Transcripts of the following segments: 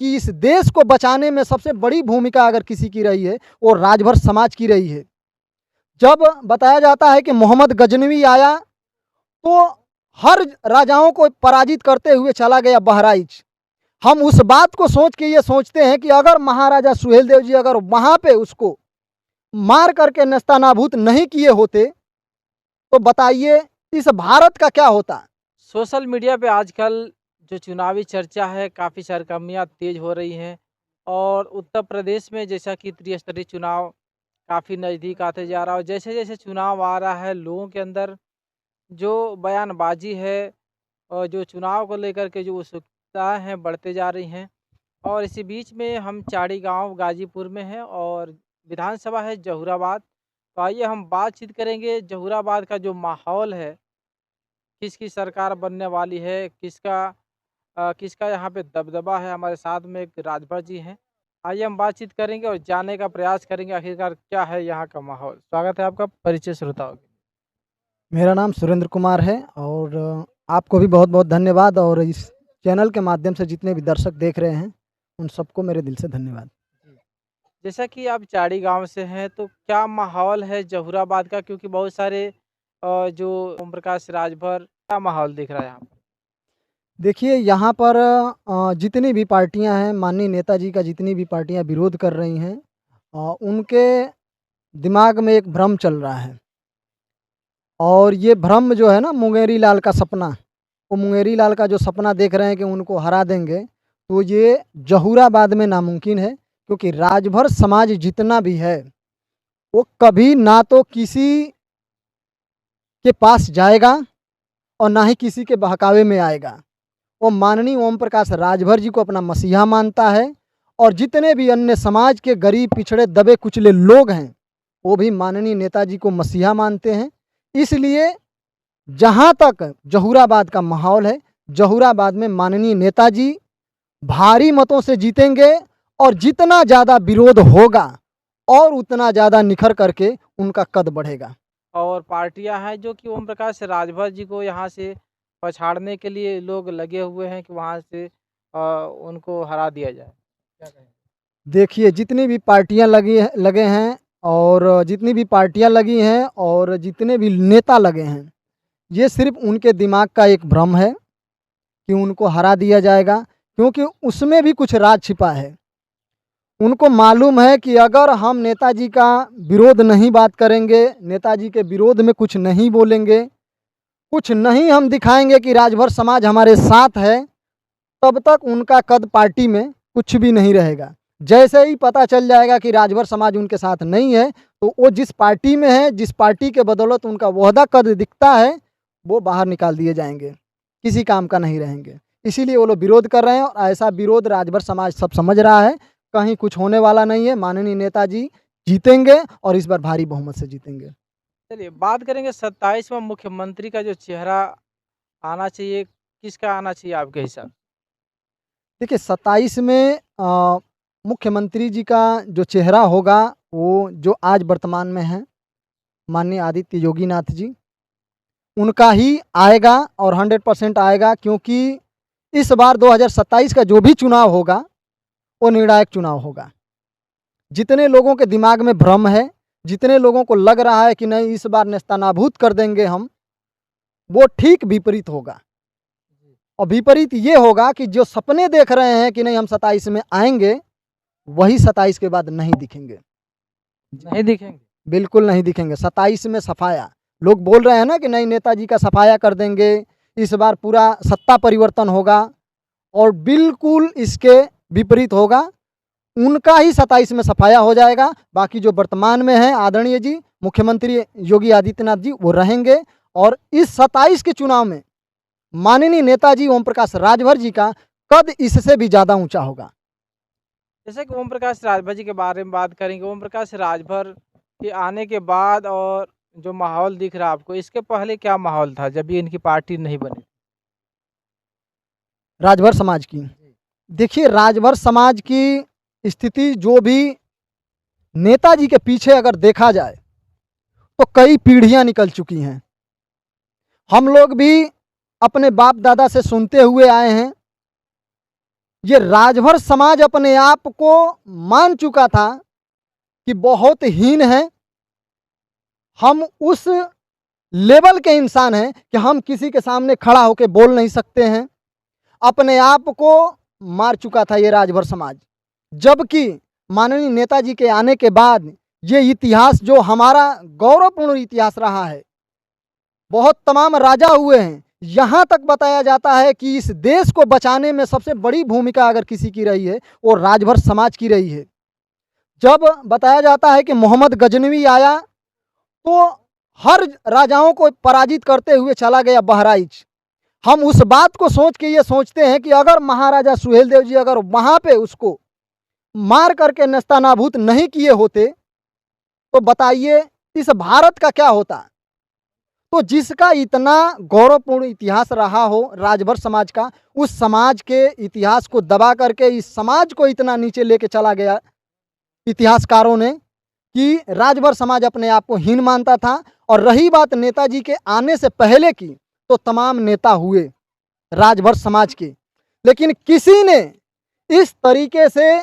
कि इस देश को बचाने में सबसे बड़ी भूमिका अगर किसी की रही है, वो राजभर समाज की रही है। जब बताया जाता है कि मोहम्मद गजनवी आया, तो हर राजाओं को पराजित करते हुए चला गया बहराइच। हम उस बात को सोच के ये सोचते हैं कि अगर महाराजा सुहेलदेव जी अगर वहाँ पे उसको मार करके नेस्तनाबूद नहीं किए होते, तो बताइए इस भारत का क्या होता। सोशल मीडिया पे आजकल जो चुनावी चर्चा है काफ़ी सरगर्मियाँ तेज हो रही हैं और उत्तर प्रदेश में जैसा कि त्रिस्तरीय चुनाव काफ़ी नज़दीक आते जा रहा है और जैसे जैसे चुनाव आ रहा है लोगों के अंदर जो बयानबाजी है और जो चुनाव को लेकर के जो उत्सुकताएँ हैं बढ़ते जा रही हैं। और इसी बीच में हम चाड़ी गांव गाजीपुर में हैं और विधानसभा है जहूराबाद। तो आइए हम बातचीत करेंगे जहूराबाद का जो माहौल है, किसकी सरकार बनने वाली है, किसका यहाँ पे दबदबा है। हमारे साथ में एक राजभर जी हैं। आइए हम बातचीत करेंगे और जानने का प्रयास करेंगे आखिरकार क्या है यहाँ का माहौल। स्वागत है आपका, परिचय श्रोताओं के। मेरा नाम सुरेंद्र कुमार है और आपको भी बहुत बहुत धन्यवाद, और इस चैनल के माध्यम से जितने भी दर्शक देख रहे हैं उन सबको मेरे दिल से धन्यवाद। जी। जैसा कि आप चाड़ी गांव से हैं तो क्या माहौल है जहूराबाद का, क्योंकि बहुत सारे जो ओम प्रकाश राजभर, क्या माहौल दिख रहा है यहाँ पर? देखिए यहाँ पर जितनी भी पार्टियां हैं, माननीय नेताजी का जितनी भी पार्टियां विरोध कर रही हैं, उनके दिमाग में एक भ्रम चल रहा है। और ये भ्रम जो है ना, मुंगेरी लाल का सपना, वो मुंगेरी लाल का जो सपना देख रहे हैं कि उनको हरा देंगे, तो ये जहूराबाद में नामुमकिन है। क्योंकि राजभर समाज जितना भी है वो कभी ना तो किसी के पास जाएगा और ना ही किसी के बहकावे में आएगा। वो माननीय ओम प्रकाश राजभर जी को अपना मसीहा मानता है, और जितने भी अन्य समाज के गरीब पिछड़े दबे कुचले लोग हैं वो भी माननीय नेताजी को मसीहा मानते हैं। इसलिए जहाँ तक जहूराबाद का माहौल है, जहूराबाद में माननीय नेताजी भारी मतों से जीतेंगे, और जितना ज़्यादा विरोध होगा और उतना ज़्यादा निखर करके उनका कद बढ़ेगा। और पार्टियां हैं जो कि ओम प्रकाश राजभर जी को यहाँ से पछाड़ने के लिए लोग लगे हुए हैं कि वहाँ से उनको हरा दिया जाए। क्या कहें? देखिए जितनी भी पार्टियां लगे हैं, और जितनी भी पार्टियां लगी हैं और जितने भी नेता लगे हैं, ये सिर्फ उनके दिमाग का एक भ्रम है कि उनको हरा दिया जाएगा। क्योंकि उसमें भी कुछ राज छिपा है। उनको मालूम है कि अगर हम नेताजी का विरोध नहीं बात करेंगे, नेताजी के विरोध में कुछ नहीं बोलेंगे, कुछ नहीं हम दिखाएंगे कि राजभर समाज हमारे साथ है, तब तक उनका कद पार्टी में कुछ भी नहीं रहेगा। जैसे ही पता चल जाएगा कि राजभर समाज उनके साथ नहीं है, तो वो जिस पार्टी में है, जिस पार्टी के बदौलत उनका वहदा कद दिखता है, वो बाहर निकाल दिए जाएंगे, किसी काम का नहीं रहेंगे। इसीलिए वो लोग विरोध कर रहे हैं, और ऐसा विरोध राजभर समाज सब समझ रहा है। कहीं कुछ होने वाला नहीं है। माननीय नेताजी जीतेंगे और इस बार भारी बहुमत से जीतेंगे। चलिए बात करेंगे 27वां मुख्यमंत्री का जो चेहरा आना चाहिए, किसका आना चाहिए आपके हिसाब से? देखिए 27 में मुख्यमंत्री जी का जो चेहरा होगा, वो जो आज वर्तमान में है, माननीय आदित्य योगीनाथ जी, उनका ही आएगा और 100% आएगा। क्योंकि इस बार 2027 का जो भी चुनाव होगा वो निर्णायक चुनाव होगा। जितने लोगों के दिमाग में भ्रम है, जितने लोगों को लग रहा है कि नहीं इस बार नेस्तनाबूद कर देंगे हम, वो ठीक विपरीत होगा। और विपरीत ये होगा कि जो सपने देख रहे हैं कि नहीं हम 27 में आएंगे, वही 27 के बाद नहीं दिखेंगे। नहीं दिखेंगे। बिल्कुल नहीं दिखेंगे। 27 में सफाया, लोग बोल रहे हैं ना कि नहीं नेताजी का सफाया कर देंगे, इस बार पूरा सत्ता परिवर्तन होगा, और बिल्कुल इसके विपरीत होगा। उनका ही 27 में सफाया हो जाएगा। बाकी जो वर्तमान में है आदरणीय जी मुख्यमंत्री योगी आदित्यनाथ जी, वो रहेंगे। और इस 27 के चुनाव में माननीय नेताजी ओम प्रकाश राजभर जी का कद इससे भी ज़्यादा ऊंचा होगा। जैसे कि ओम प्रकाश राजभर जी के बारे में बात करेंगे, ओम प्रकाश राजभर के आने के बाद और जो माहौल दिख रहा है आपको, इसके पहले क्या माहौल था जब ये इनकी पार्टी नहीं बनी? राजभर समाज की, देखिए राजभर समाज की स्थिति जो भी नेताजी के पीछे अगर देखा जाए तो कई पीढ़ियां निकल चुकी हैं। हम लोग भी अपने बाप दादा से सुनते हुए आए हैं ये राजभर समाज अपने आप को मान चुका था कि बहुत हीन है, हम उस लेवल के इंसान हैं कि हम किसी के सामने खड़ा होकर बोल नहीं सकते हैं। अपने आप को मार चुका था ये राजभर समाज। जबकि माननीय नेताजी के आने के बाद ये इतिहास जो हमारा गौरवपूर्ण इतिहास रहा है, बहुत तमाम राजा हुए हैं, यहाँ तक बताया जाता है कि इस देश को बचाने में सबसे बड़ी भूमिका अगर किसी की रही है वो राजभर समाज की रही है। जब बताया जाता है कि मोहम्मद गजनवी आया तो हर राजाओं को पराजित करते हुए चला गया बहराइच। हम उस बात को सोच के ये सोचते हैं कि अगर महाराजा सुहेलदेव जी अगर वहाँ पे उसको मार करके नेस्तनाबूत नहीं किए होते तो बताइए इस भारत का क्या होता। तो जिसका इतना गौरवपूर्ण इतिहास रहा हो राजभर समाज का, उस समाज के इतिहास को दबा करके इस समाज को इतना नीचे लेके चला गया इतिहासकारों ने कि राजभर समाज अपने आप को हीन मानता था। और रही बात नेताजी के आने से पहले की, तो तमाम नेता हुए राजभर समाज के, लेकिन किसी ने इस तरीके से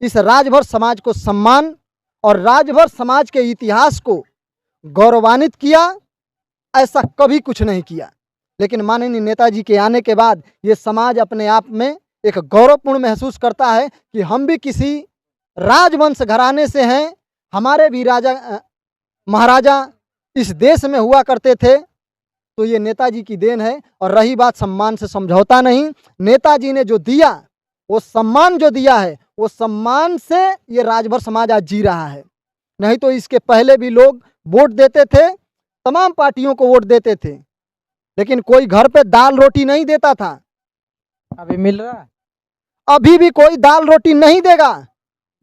इस राजभर समाज को सम्मान और राजभर समाज के इतिहास को गौरवान्वित किया, ऐसा कभी कुछ नहीं किया। लेकिन माननीय नेताजी के आने के बाद ये समाज अपने आप में एक गौरवपूर्ण महसूस करता है कि हम भी किसी राजवंश घराने से हैं, हमारे भी राजा महाराजा इस देश में हुआ करते थे। तो ये नेताजी की देन है। और रही बात सम्मान से समझौता नहीं, नेताजी ने जो दिया वो सम्मान जो दिया है वो सम्मान से ये राजभर समाज आज जी रहा है। नहीं तो इसके पहले भी लोग वोट देते थे, तमाम पार्टियों को वोट देते थे, लेकिन कोई घर पे दाल रोटी नहीं देता था। अभी मिल रहा है? अभी भी कोई दाल रोटी नहीं देगा,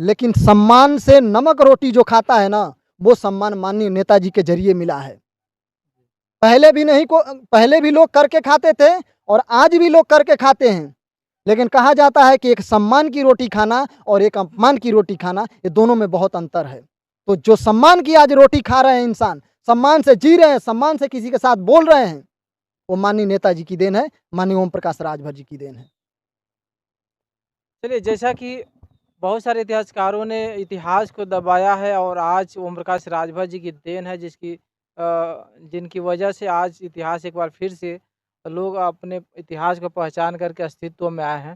लेकिन सम्मान से नमक रोटी जो खाता है ना, वो सम्मान माननीय नेताजी के जरिए मिला है। पहले भी लोग करके खाते थे और आज भी लोग करके खाते हैं, लेकिन कहा जाता है कि एक सम्मान की रोटी खाना और एक अपमान की रोटी खाना, ये दोनों में बहुत अंतर है। तो जो सम्मान की आज रोटी खा रहे हैं इंसान, सम्मान से जी रहे हैं, सम्मान से किसी के साथ बोल रहे हैं, वो माननीय नेताजी की देन है, माननीय ओम प्रकाश राजभर जी की देन है। चलिए, जैसा कि बहुत सारे इतिहासकारों ने इतिहास को दबाया है और आज ओम प्रकाश राजभर जी की देन है जिनकी वजह से आज इतिहास एक बार फिर से लोग अपने इतिहास को पहचान करके अस्तित्व में आए हैं।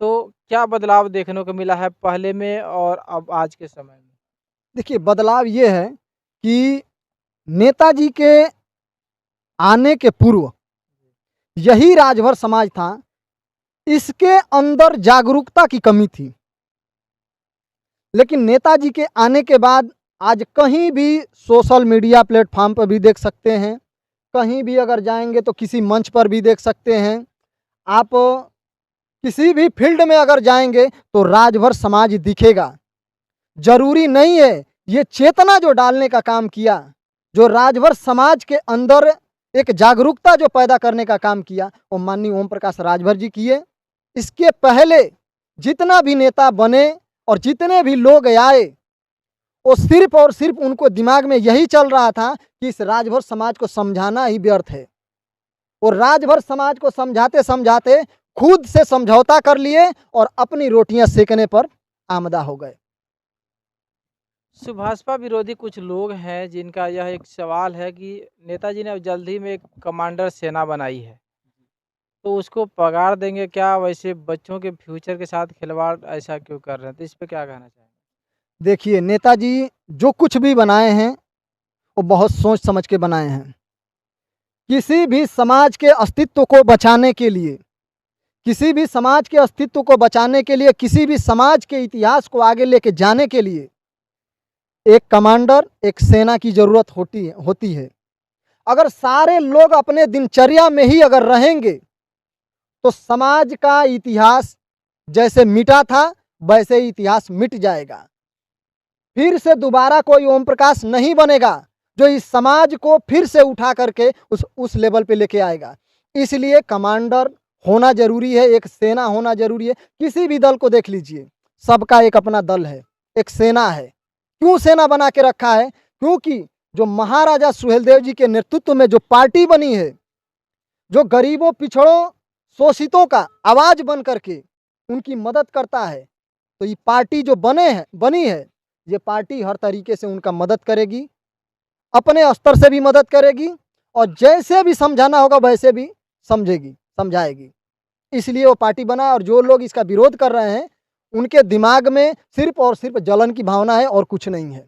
तो क्या बदलाव देखने को मिला है पहले में और अब आज के समय में? देखिए, बदलाव ये है कि नेताजी के आने के पूर्व यही राजभर समाज था, इसके अंदर जागरूकता की कमी थी। लेकिन नेताजी के आने के बाद आज कहीं भी सोशल मीडिया प्लेटफॉर्म पर भी देख सकते हैं, कहीं भी अगर जाएंगे तो किसी मंच पर भी देख सकते हैं, आप किसी भी फील्ड में अगर जाएंगे तो राजभर समाज दिखेगा। जरूरी नहीं है, ये चेतना जो डालने का काम किया, जो राजभर समाज के अंदर एक जागरूकता जो पैदा करने का काम किया, वो माननीय ओम प्रकाश राजभर जी किए। इसके पहले जितना भी नेता बने और जितने भी लोग आए, वो सिर्फ और सिर्फ उनको दिमाग में यही चल रहा था कि इस राजभर समाज को समझाना ही व्यर्थ है। वो राजभर समाज को समझाते समझाते खुद से समझौता कर लिए और अपनी रोटियां सेकने पर आमदा हो गए। सुभाषपा विरोधी कुछ लोग हैं जिनका यह एक सवाल है कि नेताजी ने अब जल्द ही में एक कमांडर सेना बनाई है, तो उसको पगार देंगे क्या? वैसे बच्चों के फ्यूचर के साथ खिलवाड़ ऐसा क्यों कर रहे हैं? तो इस पे क्या कहना चाहेंगे? देखिए, नेताजी जो कुछ भी बनाए हैं वो बहुत सोच समझ के बनाए हैं। किसी भी समाज के अस्तित्व को बचाने के लिए, किसी भी समाज के अस्तित्व को बचाने के लिए, किसी भी समाज के इतिहास को आगे लेके जाने के लिए एक कमांडर, एक सेना की जरूरत होती है। अगर सारे लोग अपने दिनचर्या में ही अगर रहेंगे तो समाज का इतिहास जैसे मिटा था वैसे ही इतिहास मिट जाएगा। फिर से दोबारा कोई ओम प्रकाश नहीं बनेगा जो इस समाज को फिर से उठा करके उस लेवल पे लेके आएगा। इसलिए कमांडर होना जरूरी है, एक सेना होना जरूरी है। किसी भी दल को देख लीजिए, सबका एक अपना दल है, एक सेना है। क्यों सेना बना के रखा है? क्योंकि जो महाराजा सुहेलदेव जी के नेतृत्व में जो पार्टी बनी है, जो गरीबों, पिछड़ों, शोषितों का आवाज बन करके उनकी मदद करता है, तो ये पार्टी जो बनी है, ये पार्टी हर तरीके से उनका मदद करेगी, अपने स्तर से भी मदद करेगी और जैसे भी समझाना होगा वैसे भी समझाएगी। इसलिए वो पार्टी बना है और जो लोग इसका विरोध कर रहे हैं, उनके दिमाग में सिर्फ़ और सिर्फ़ जलन की भावना है और कुछ नहीं है।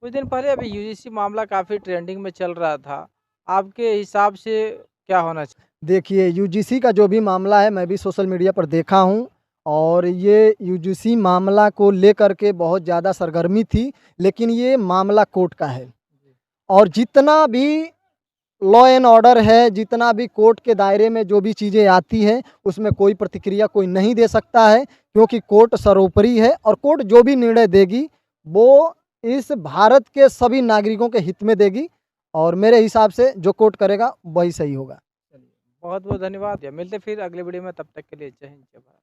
कुछ दिन पहले अभी यूजीसी मामला काफ़ी ट्रेंडिंग में चल रहा था। आपके हिसाब से क्या होना चाहिए? देखिए, यूजीसी का जो भी मामला है, मैं भी सोशल मीडिया पर देखा हूँ और ये यूजीसी मामला को लेकर के बहुत ज़्यादा सरगर्मी थी, लेकिन ये मामला कोर्ट का है और जितना भी लॉ एंड ऑर्डर है, जितना भी कोर्ट के दायरे में जो भी चीज़ें आती हैं, उसमें कोई प्रतिक्रिया कोई नहीं दे सकता है, क्योंकि कोर्ट सर्वोपरि है और कोर्ट जो भी निर्णय देगी, वो इस भारत के सभी नागरिकों के हित में देगी और मेरे हिसाब से जो कोर्ट करेगा, वही सही होगा। चलिए, बहुत-बहुत धन्यवाद। मिलते फिर अगले वीडियो में, तब तक के लिए जय हिंद, जय भारत।